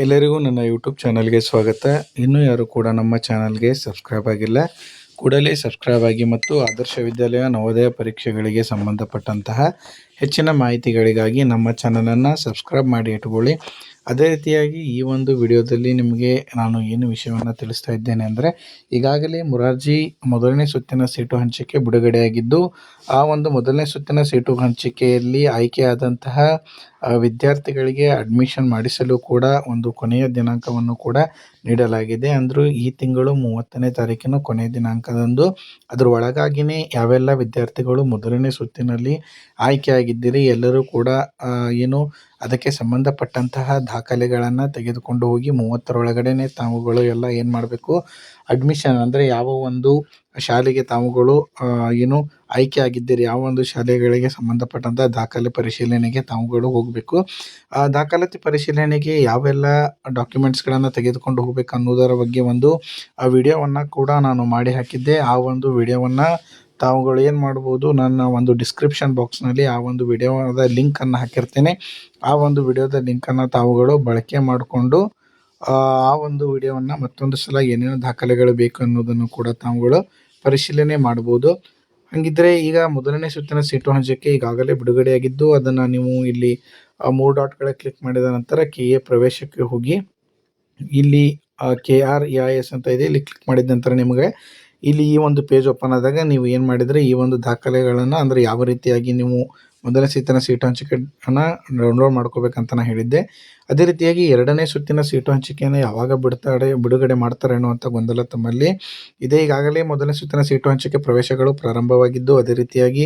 ಎಲ್ಲರಿಗೂ ನನ್ನ ಯೂಟ್ಯೂಬ್ ಚಾನಲ್ಗೆ ಸ್ವಾಗತ. ಇನ್ನೂ ಯಾರು ಕೂಡ ನಮ್ಮ ಚಾನಲ್ಗೆ ಸಬ್ಸ್ಕ್ರೈಬ್ ಆಗಿಲ್ಲ, ಕೂಡಲೇ ಸಬ್ಸ್ಕ್ರೈಬ್ ಆಗಿ ಮತ್ತು ಆದರ್ಶ ವಿದ್ಯಾಲಯ ನವೋದಯ ಪರೀಕ್ಷೆಗಳಿಗೆ ಸಂಬಂಧಪಟ್ಟಂತಹ ಹೆಚ್ಚಿನ ಮಾಹಿತಿಗಳಿಗಾಗಿ ನಮ್ಮ ಚಾನಲನ್ನು ಸಬ್ಸ್ಕ್ರೈಬ್ ಮಾಡಿ ಇಟ್ಕೊಳ್ಳಿ. ಅದೇ ರೀತಿಯಾಗಿ ಈ ಒಂದು ವಿಡಿಯೋದಲ್ಲಿ ನಿಮಗೆ ನಾನು ಏನು ವಿಷಯವನ್ನು ತಿಳಿಸ್ತಾ ಇದ್ದೇನೆ ಅಂದರೆ, ಈಗಾಗಲೇ ಮೊರಾರ್ಜಿ ಮೊದಲನೇ ಸುತ್ತಿನ ಸೀಟು ಹಂಚಿಕೆ ಬಿಡುಗಡೆಯಾಗಿದ್ದು, ಆ ಒಂದು ಮೊದಲನೇ ಸುತ್ತಿನ ಸೀಟು ಹಂಚಿಕೆಯಲ್ಲಿ ಆಯ್ಕೆಯಾದಂತಹ ವಿದ್ಯಾರ್ಥಿಗಳಿಗೆ ಅಡ್ಮಿಷನ್ ಮಾಡಿಸಲು ಕೂಡ ಒಂದು ಕೊನೆಯ ದಿನಾಂಕವನ್ನು ಕೂಡ ನೀಡಲಾಗಿದೆ. ಅಂದರೂ ಈ ತಿಂಗಳು 30ನೇ ತಾರೀಕಿನ ಕೊನೆಯ ದಿನಾಂಕದಂದು ಅದರ ಒಳಗಾಗಿಯೇ ಯಾವೆಲ್ಲ ವಿದ್ಯಾರ್ಥಿಗಳು ಮೊದಲನೇ ಸುತ್ತಿನಲ್ಲಿ ಆಯ್ಕೆಯಾಗಿದ್ದೀರಿ ಎಲ್ಲರೂ ಕೂಡ ಏನು ಅದಕ್ಕೆ ಸಂಬಂಧಪಟ್ಟಂತಹ ದಾಖಲೆಗಳನ್ನು ತೆಗೆದುಕೊಂಡು ಹೋಗಿ 30ರೊಳಗಡೆನೆ ತಾವುಗಳು ಎಲ್ಲ ಏನು ಮಾಡಬೇಕು, ಅಡ್ಮಿಷನ್ ಅಂದರೆ ಯಾವ ಒಂದು ಶಾಲೆಗೆ ತಾವುಗಳು ಏನು ಆಯ್ಕೆ ಆಗಿದ್ದೀರಿ, ಯಾವ ಒಂದು ಶಾಲೆಗಳಿಗೆ ಸಂಬಂಧಪಟ್ಟಂಥ ದಾಖಲೆ ಪರಿಶೀಲನೆಗೆ ತಾವುಗಳು ಹೋಗಬೇಕು. ಆ ದಾಖಲಾತಿ ಪರಿಶೀಲನೆಗೆ ಯಾವೆಲ್ಲ ಡಾಕ್ಯುಮೆಂಟ್ಸ್ಗಳನ್ನು ತೆಗೆದುಕೊಂಡು ಹೋಗಬೇಕು ಅನ್ನೋದರ ಬಗ್ಗೆ ಒಂದು ವಿಡಿಯೋವನ್ನು ಕೂಡ ನಾನು ಮಾಡಿ ಹಾಕಿದ್ದೆ. ಆ ಒಂದು ವಿಡಿಯೋವನ್ನು ತಾವುಗಳು ಏನು ಮಾಡ್ಬೋದು, ನನ್ನ ಒಂದು ಡಿಸ್ಕ್ರಿಪ್ಷನ್ ಬಾಕ್ಸ್ನಲ್ಲಿ ಆ ಒಂದು ವಿಡಿಯೋದ ಲಿಂಕನ್ನು ಹಾಕಿರ್ತೇನೆ. ಆ ಒಂದು ವಿಡಿಯೋದ ಲಿಂಕನ್ನು ತಾವುಗಳು ಬಳಕೆ ಮಾಡಿಕೊಂಡು ಆ ಒಂದು ವಿಡಿಯೋವನ್ನು ಮತ್ತೊಂದು ಸಲ ಏನೇನು ದಾಖಲೆಗಳು ಬೇಕು ಅನ್ನೋದನ್ನು ಕೂಡ ತಾವುಗಳು ಪರಿಶೀಲನೆ ಮಾಡ್ಬೋದು. ಹಾಗಿದ್ದರೆ ಈಗ ಮೊದಲನೇ ಸುತ್ತಿನ ಸೀಟು ಹಂಚಿಕೆ ಈಗಾಗಲೇ ಬಿಡುಗಡೆಯಾಗಿದ್ದು, ಅದನ್ನು ನೀವು ಇಲ್ಲಿ 3 ಡಾಟ್ಗಳ ಕ್ಲಿಕ್ ಮಾಡಿದ ನಂತರ KA ಪ್ರವೇಶಕ್ಕೆ ಹೋಗಿ ಇಲ್ಲಿ KREIS ಅಂತ ಇದೆ, ಇಲ್ಲಿ ಕ್ಲಿಕ್ ಮಾಡಿದ ನಂತರ ನಿಮಗೆ ಇಲ್ಲಿ ಈ ಒಂದು ಪೇಜ್ ಓಪನ್ ಆದಾಗ ನೀವು ಏನು ಮಾಡಿದರೆ ಈ ಒಂದು ದಾಖಲೆಗಳನ್ನು ಅಂದರೆ ಯಾವ ರೀತಿಯಾಗಿ ನೀವು ಮೊದಲನೇ ಸುತ್ತಿನ ಸೀಟು ಹಂಚಿಕೆಯನ್ನು ಡೌನ್ಲೋಡ್ ಮಾಡ್ಕೋಬೇಕಂತ ನಾನು ಹೇಳಿದ್ದೆ. ಅದೇ ರೀತಿಯಾಗಿ ಎರಡನೇ ಸುತ್ತಿನ ಸೀಟು ಹಂಚಿಕೆಯನ್ನು ಯಾವಾಗ ಬಿಡುಗಡೆ ಮಾಡ್ತಾರೆ ಅನ್ನುವಂಥ ಗೊಂದಲ ತಮ್ಮಲ್ಲಿ ಇದೆ. ಈಗಾಗಲೇ ಮೊದಲನೇ ಸುತ್ತಿನ ಸೀಟು ಹಂಚಿಕೆ ಪ್ರವೇಶಗಳು ಪ್ರಾರಂಭವಾಗಿದ್ದು, ಅದೇ ರೀತಿಯಾಗಿ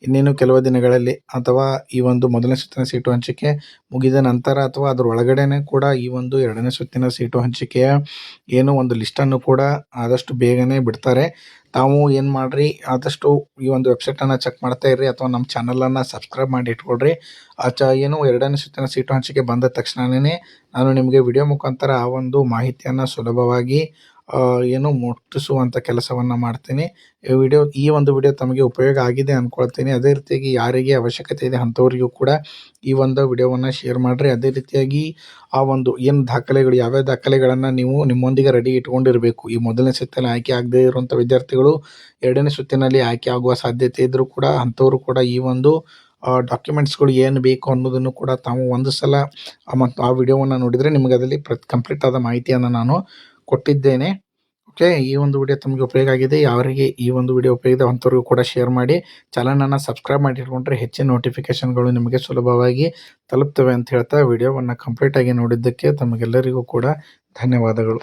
ಇನ್ನೇನು ಕೆಲವು ದಿನಗಳಲ್ಲಿ ಅಥವಾ ಈ ಒಂದು ಮೊದಲನೇ ಸುತ್ತಿನ ಸೀಟು ಹಂಚಿಕೆ ಮುಗಿದ ನಂತರ ಅಥವಾ ಅದರ ಒಳಗಡೆನೆ ಕೂಡ ಈ ಒಂದು ಎರಡನೇ ಸುತ್ತಿನ ಸೀಟು ಹಂಚಿಕೆಯ ಏನು ಒಂದು ಲಿಸ್ಟನ್ನು ಕೂಡ ಆದಷ್ಟು ಬೇಗನೆ ಬಿಡ್ತಾರೆ. ತಾವು ಏನು ಮಾಡಿರಿ, ಆದಷ್ಟು ಈ ಒಂದು ವೆಬ್ಸೈಟನ್ನು ಚೆಕ್ ಮಾಡ್ತಾ ಇರ್ರಿ ಅಥವಾ ನಮ್ಮ ಚಾನಲನ್ನು ಸಬ್ಸ್ಕ್ರೈಬ್ ಮಾಡಿ ಇಟ್ಕೊಳ್ರಿ. ಏನು ಎರಡನೇ ಸುತ್ತಿನ ಸೀಟು ಹಂಚಿಕೆ ಬಂದ ತಕ್ಷಣವೇ ನಾನು ನಿಮಗೆ ವಿಡಿಯೋ ಮುಖಾಂತರ ಆ ಒಂದು ಮಾಹಿತಿಯನ್ನು ಸುಲಭವಾಗಿ ಏನು ಮುಟ್ಟಿಸುವಂಥ ಕೆಲಸವನ್ನು ಮಾಡ್ತೀನಿ. ಈ ಒಂದು ವಿಡಿಯೋ ತಮಗೆ ಉಪಯೋಗ ಆಗಿದೆ ಅಂದ್ಕೊಳ್ತೀನಿ. ಅದೇ ರೀತಿಯಾಗಿ ಯಾರಿಗೆ ಅವಶ್ಯಕತೆ ಇದೆ ಅಂಥವರಿಗೂ ಕೂಡ ಈ ಒಂದು ವಿಡಿಯೋವನ್ನು ಶೇರ್ ಮಾಡಿರಿ. ಅದೇ ರೀತಿಯಾಗಿ ಆ ಒಂದು ಏನು ದಾಖಲೆಗಳು, ಯಾವ್ಯಾವ ದಾಖಲೆಗಳನ್ನು ನೀವು ನಿಮ್ಮೊಂದಿಗೆ ರೆಡಿ ಇಟ್ಕೊಂಡಿರಬೇಕು. ಈ ಮೊದಲನೇ ಸುತ್ತಿನಲ್ಲಿ ಆಯ್ಕೆ ಆಗದೇ ಇರುವಂಥ ವಿದ್ಯಾರ್ಥಿಗಳು ಎರಡನೇ ಸುತ್ತಿನಲ್ಲಿ ಆಯ್ಕೆ ಆಗುವ ಸಾಧ್ಯತೆ ಇದ್ದರೂ ಕೂಡ ಅಂಥವರು ಕೂಡ ಈ ಒಂದು ಡಾಕ್ಯುಮೆಂಟ್ಸ್ಗಳು ಏನು ಬೇಕು ಅನ್ನೋದನ್ನು ಕೂಡ ತಾವು ಒಂದು ಸಲ ಮತ್ತು ಆ ವಿಡಿಯೋವನ್ನು ನೋಡಿದರೆ ನಿಮಗೆ ಅದರಲ್ಲಿ ಕಂಪ್ಲೀಟ್ ಆದ ಮಾಹಿತಿಯನ್ನು ನಾನು ಕೊಟ್ಟಿದ್ದೇನೆ. ಓಕೆ, ಈ ಒಂದು ವಿಡಿಯೋ ತಮಗೆ ಉಪಯೋಗ ಆಗಿದೆ. ಯಾರಿಗೆ ಈ ಒಂದು ವಿಡಿಯೋ ಉಪಯೋಗ ಅಂಥವ್ರಿಗೂ ಕೂಡ ಶೇರ್ ಮಾಡಿ, ಚಾನಲನ್ನು ಸಬ್ಸ್ಕ್ರೈಬ್ ಮಾಡಿ ಇಟ್ಕೊಂಡ್ರೆ ಹೆಚ್ಚಿನ ನೋಟಿಫಿಕೇಷನ್ಗಳು ನಿಮಗೆ ಸುಲಭವಾಗಿ ತಲುಪ್ತವೆ ಅಂತ ಹೇಳ್ತಾ ವಿಡಿಯೋವನ್ನು ಕಂಪ್ಲೀಟಾಗಿ ನೋಡಿದ್ದಕ್ಕೆ ತಮಗೆಲ್ಲರಿಗೂ ಕೂಡ ಧನ್ಯವಾದಗಳು.